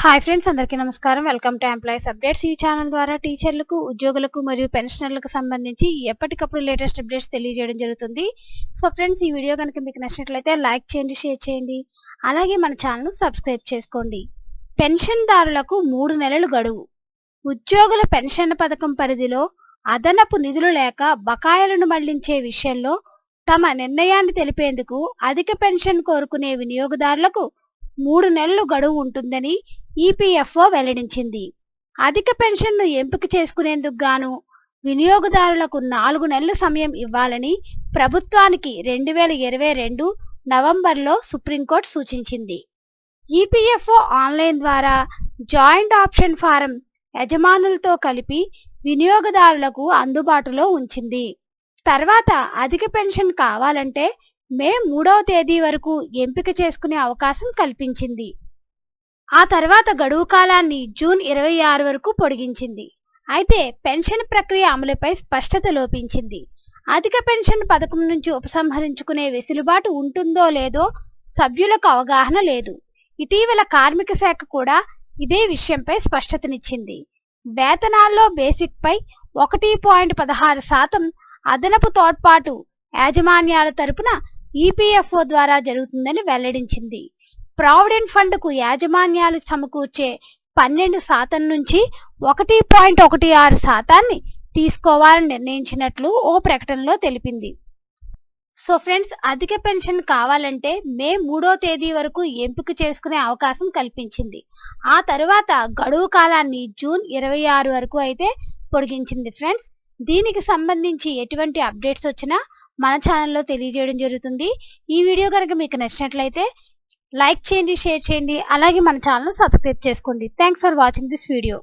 Hi friends, అందరికీ నమస్కారం. Welcome to employees updates. ఈ ఛానల్ ద్వారా టీచర్లకు, ఉద్యోగులకు మరియు పెన్షనర్లకు సంబంధించి ఎప్పటికప్పుడు లేటెస్ట్ అప్డేట్స్ తెలియజేయడం జరుగుతుంది. సో ఫ్రెండ్స్, ఈ వీడియో కనుక మీకు నచ్చినట్లయితే లైక్ చేయండి, షేర్ చేయండి. అలాగే మన ఛానల్ను సబ్స్క్రైబ్ చేసుకోండి. పెన్షన్దారులకు 3 నెలలు గడువు. ఉద్యోగుల పెన్షన్ పథకం పరిధిలో అదనపు నిధులు లేక బకాయిలను మళ్లించే విషయంలో తమ నిర్ణయాన్ని తెలిపేందుకు అధిక పెన్షన్ కోరుకునే వినియోగదారులకు 3 నెలలు గడువు ఉంటుందని ఈపీఎఫ్ఓ వెల్లడించింది. అధిక పెన్షన్ను ఎంపిక చేసుకునేందుకు గాను వినియోగదారులకు 4 నెలల సమయం ఇవ్వాలని ప్రభుత్వానికి 2022 నవంబర్లో సుప్రీంకోర్టు సూచించింది. ఈపీఎఫ్ఓ ఆన్లైన్ ద్వారా జాయింట్ ఆప్షన్ ఫారం యజమానులతో కలిపి వినియోగదారులకు అందుబాటులో ఉంచింది. తర్వాత అధిక పెన్షన్ కావాలంటే మే 3వ తేదీ వరకు ఎంపిక చేసుకునే అవకాశం కల్పించింది. ఆ తర్వాత గడువు కాలాన్ని జూన్ 26 వరకు పొడిగించింది. అయితే పెన్షన్ ప్రక్రియ అమలుపై స్పష్టత లోపించింది. అధిక పెన్షన్ పథకం నుంచి ఉపసంహరించుకునే వెసులుబాటు ఉంటుందో లేదో సభ్యులకు అవగాహన లేదు. ఇటీవల కార్మిక శాఖ కూడా ఇదే విషయంపై స్పష్టతనిచ్చింది. వేతనాల్లో బేసిక్ పై 1.16% అదనపు తోడ్పాటు యాజమాన్యాల తరపున ఈపీఎఫ్ఓ ద్వారా జరుగుతుందని వెల్లడించింది. ప్రావిడెంట్ ఫండ్కు యాజమాన్యాలు సమకూర్చే 12% నుంచి 1.16% తీసుకోవాలని నిర్ణయించినట్లు ఓ ప్రకటనలో తెలిపింది. సో ఫ్రెండ్స్, అధిక పెన్షన్ కావాలంటే మే 3వ తేదీ వరకు ఎంపిక చేసుకునే అవకాశం కల్పించింది. ఆ తర్వాత గడువు కాలాన్ని జూన్ 26 వరకు అయితే పొడిగించింది. ఫ్రెండ్స్, దీనికి సంబంధించి ఎటువంటి అప్డేట్స్ వచ్చినా మన ఛానల్లో తెలియజేయడం జరుగుతుంది. ఈ వీడియో కనుక మీకు నచ్చినట్లయితే లైక్ చేయండి, షేర్ చేయండి. అలాగే మన ఛానల్ సబ్స్క్రైబ్ చేసుకోండి. Thanks for watching this video.